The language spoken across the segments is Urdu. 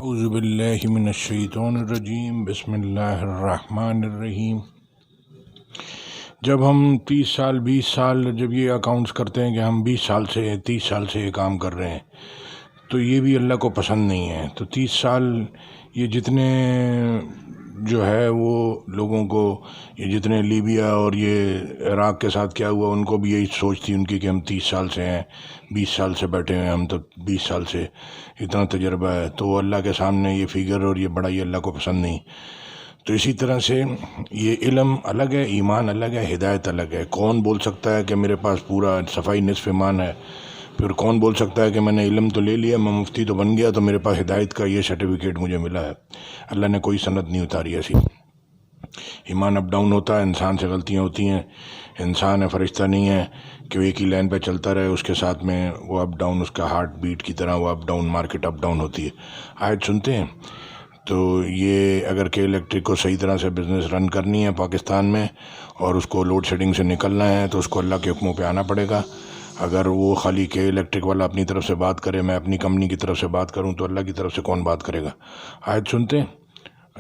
اعوذ باللہ من الشیطان الرجیم بسم اللہ الرحمن الرحیم۔ جب ہم 30 سال 20 سال جب یہ اکاؤنٹس کرتے ہیں کہ ہم 20 سال سے 30 سال سے یہ کام کر رہے ہیں تو یہ بھی اللہ کو پسند نہیں ہے۔ تو 30 سال یہ جتنے جو ہے وہ لوگوں کو یہ جتنے لیبیا اور یہ عراق کے ساتھ کیا ہوا ان کو بھی یہی سوچ تھی ان کی کہ ہم 30 سال سے ہیں، 20 سال سے بیٹھے ہیں، ہم تو 20 سال سے اتنا تجربہ ہے، تو اللہ کے سامنے یہ فگر اور یہ بڑائی اللہ کو پسند نہیں۔ تو اسی طرح سے یہ علم الگ ہے، ایمان الگ ہے، ہدایت الگ ہے۔ کون بول سکتا ہے کہ میرے پاس پورا صفائی نصف ایمان ہے؟ پھر کون بول سکتا ہے کہ میں نے علم تو لے لیا، میں مفتی تو بن گیا، تو میرے پاس ہدایت کا یہ سرٹیفکیٹ مجھے ملا ہے؟ اللہ نے کوئی سند نہیں اتاری ایسی۔ ایمان اپ ڈاؤن ہوتا ہے، انسان سے غلطیاں ہوتی ہیں، انسان ہے، فرشتہ نہیں ہے کہ وہ ایک ہی لائن پہ چلتا رہے، اس کے ساتھ میں وہ اپ ڈاؤن اس کا ہارٹ بیٹ کی طرح وہ up down, market up down ہوتی ہے۔ آیت سنتے ہیں تو یہ اگر کہ الیکٹرک کو صحیح طرح سے بزنس رن کرنی ہے پاکستان میں اور اس کو لوڈ شیڈنگ سے نکلنا ہے تو اس کو اللہ کے حکموں پہ آنا پڑے گا۔ اگر وہ خالی کہ الیکٹرک والا اپنی طرف سے بات کرے، میں اپنی کمپنی کی طرف سے بات کروں، تو اللہ کی طرف سے کون بات کرے گا؟ آیت سنتے ہیں،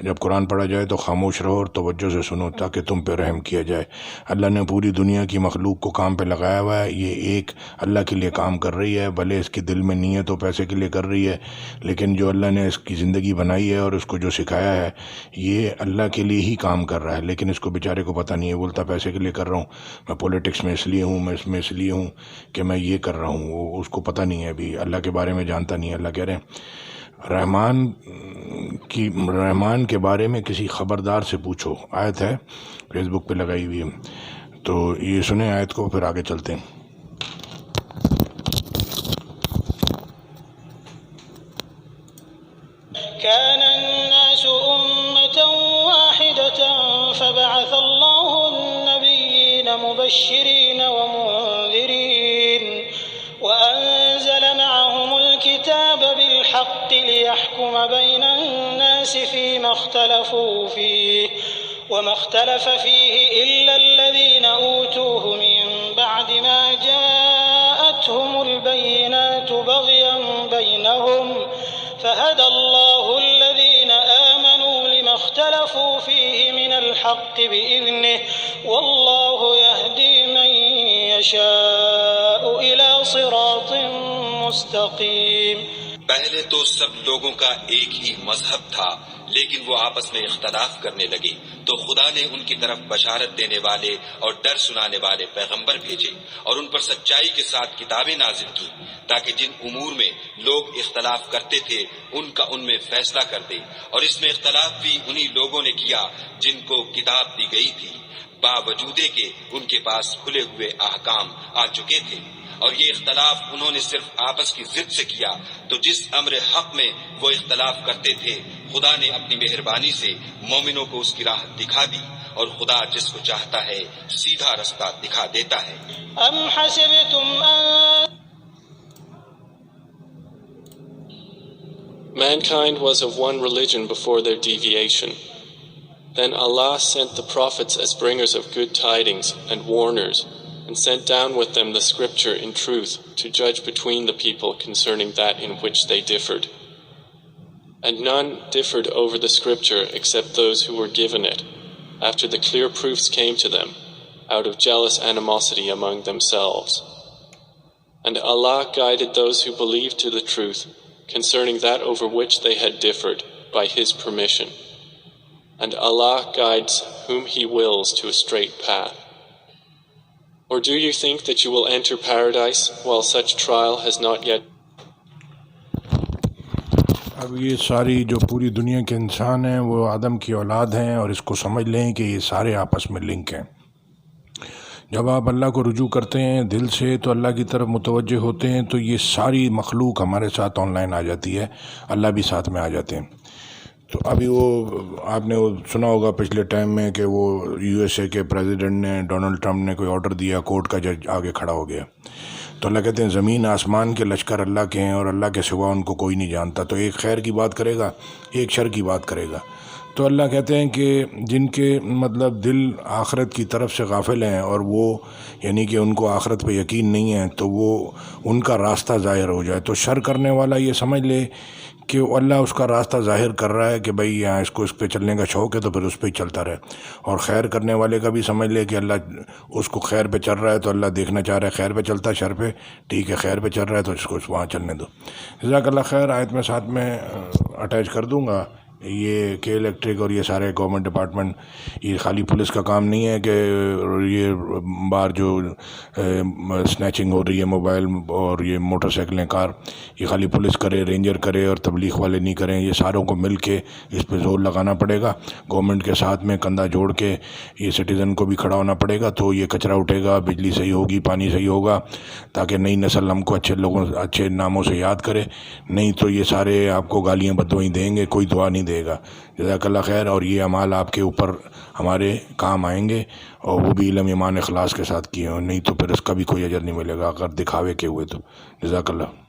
جب قرآن پڑھا جائے تو خاموش رہو اور توجہ سے سنو تاکہ تم پہ رحم کیا جائے۔ اللہ نے پوری دنیا کی مخلوق کو کام پہ لگایا ہوا ہے، یہ ایک اللہ کے لیے کام کر رہی ہے، بھلے اس کے دل میں نہیں ہے تو پیسے کے لیے کر رہی ہے، لیکن جو اللہ نے اس کی زندگی بنائی ہے اور اس کو جو سکھایا ہے یہ اللہ کے لیے ہی کام کر رہا ہے، لیکن اس کو بیچارے کو پتہ نہیں ہے، بولتا پیسے کے لیے کر رہا ہوں، میں پولیٹکس میں اس لیے ہوں، میں اس میں اس لیے ہوں کہ میں یہ کر رہا ہوں، وہ اس کو پتہ نہیں ہے، ابھی اللہ کے بارے میں جانتا نہیں ہے۔ اللہ کہہ رہے ہیں رحمان کے بارے میں کسی خبردار سے پوچھو، آیت ہے فیس بک پہ لگائی ہوئی ہے، تو یہ سنیں آیت کو، پھر آگے چلتے ہیں۔ كان الناس أمة واحدة فبعث الله النبيين مبشرين ومنذرين وأنزل معهم الكتاب بالحق ليحكم بين الناس فيما اختلفوا فيه وما اختلف فيه إلا الذين أوتوه من بعد ما جاءتهم البينات بغيا بينهم فهدى الله الذين آمنوا لما اختلفوا فيه من الحق بإذنه والله يهدي من يشاء إلى صراط مستقيم۔ پہلے تو سب لوگوں کا ایک ہی مذہب تھا، لیکن وہ آپس میں اختلاف کرنے لگے تو خدا نے ان کی طرف بشارت دینے والے اور ڈر سنانے والے پیغمبر بھیجے اور ان پر سچائی کے ساتھ کتابیں نازل کی تاکہ جن امور میں لوگ اختلاف کرتے تھے ان کا ان میں فیصلہ کر دے، اور اس میں اختلاف بھی انہی لوگوں نے کیا جن کو کتاب دی گئی تھی، باوجود کہ ان کے پاس کھلے ہوئے احکام آ چکے تھے، اور یہ اختلاف انہوں نے صرف آپس کی ضد سے کیا۔ تو جس امر حق میں وہ اختلاف کرتے تھے خدا نے اپنی مہربانی سے مومنوں کو اس کی راہ دکھا دی، اور خدا جس کو چاہتا ہے سیدھا رستہ دکھا دیتا ہے۔ ام حسبتم ان Mankind was of one religion before their deviation. Then Allah sent the prophets as bringers of good tidings and warners, and sent down with them the scripture in truth to judge between the people concerning that in which they differed. And none differed over the scripture except those who were given it, after the clear proofs came to them, out of jealous animosity among themselves. And Allah guided those who believed to the truth concerning that over which they had differed by His permission. And Allah guides whom He wills to a straight path. Or do you think that you will enter paradise while such trial has not yet? اب یہ ساری جو پوری دنیا کے انسان ہیں وہ آدم کی اولاد ہیں، اور اس کو سمجھ لیں کہ یہ سارے آپس میں لنک ہیں۔ جب آپ اللہ کو رجوع کرتے ہیں دل سے تو اللہ کی طرف متوجہ ہوتے ہیں تو یہ ساری مخلوق ہمارے ساتھ آن لائن آ جاتی ہے، اللہ بھی ساتھ میں آ جاتے ہیں۔ تو ابھی وہ آپ نے وہ سنا ہوگا پچھلے ٹائم میں کہ وہ یو ایس اے کے پریزیڈنٹ نے، ڈونلڈ ٹرمپ نے کوئی آرڈر دیا، کورٹ کا جج آگے کھڑا ہو گیا، تو اللہ کہتے ہیں زمین آسمان کے لشکر اللہ کے ہیں اور اللہ کے سوا ان کو کوئی نہیں جانتا، تو ایک خیر کی بات کرے گا، ایک شر کی بات کرے گا۔ تو اللہ کہتے ہیں کہ جن کے مطلب دل آخرت کی طرف سے غافل ہیں اور وہ یعنی کہ ان کو آخرت پہ یقین نہیں ہے، تو وہ ان کا راستہ ظاہر ہو جائے۔ تو شر کرنے والا یہ سمجھ لے کہ اللہ اس کا راستہ ظاہر کر رہا ہے کہ بھئی یہاں اس کو اس پہ چلنے کا شوق ہے تو پھر اس پہ ہی چلتا رہے، اور خیر کرنے والے کا بھی سمجھ لے کہ اللہ اس کو خیر پہ چل رہا ہے تو اللہ دیکھنا چاہ رہا ہے خیر پہ چلتا ہے، شر پہ ٹھیک ہے خیر پہ چل رہا ہے تو اس کو وہاں چلنے دو۔ جزاک اللہ خیر۔ آیت میں ساتھ میں اٹیچ کر دوں گا یہ کہ الیکٹرک اور یہ سارے گورنمنٹ ڈپارٹمنٹ، یہ خالی پولیس کا کام نہیں ہے کہ یہ باہر جو سنیچنگ ہو رہی ہے موبائل اور یہ موٹر سائیکلیں کار، یہ خالی پولیس کرے، رینجر کرے اور تبلیغ والے نہیں کریں، یہ ساروں کو مل کے اس پہ زور لگانا پڑے گا، گورنمنٹ کے ساتھ میں کندھا جوڑ کے یہ سٹیزن کو بھی کھڑا ہونا پڑے گا، تو یہ کچرا اٹھے گا، بجلی صحیح ہوگی، پانی صحیح ہوگا، تاکہ نئی نسل ہم کو اچھے ناموں سے یاد کرے، نہیں تو یہ سارے آپ کو گالیاں بدوائیں دیں گے، کوئی دعا نہیں دے گا۔ جزاک اللہ خیر۔ اور یہ اعمال آپ کے اوپر ہمارے کام آئیں گے، اور وہ بھی علم ایمان اخلاص کے ساتھ کیے ہوں، نہیں تو پھر اس کا بھی کوئی اجر نہیں ملے گا اگر دکھاوے کے ہوئے تو۔ جزاک اللہ۔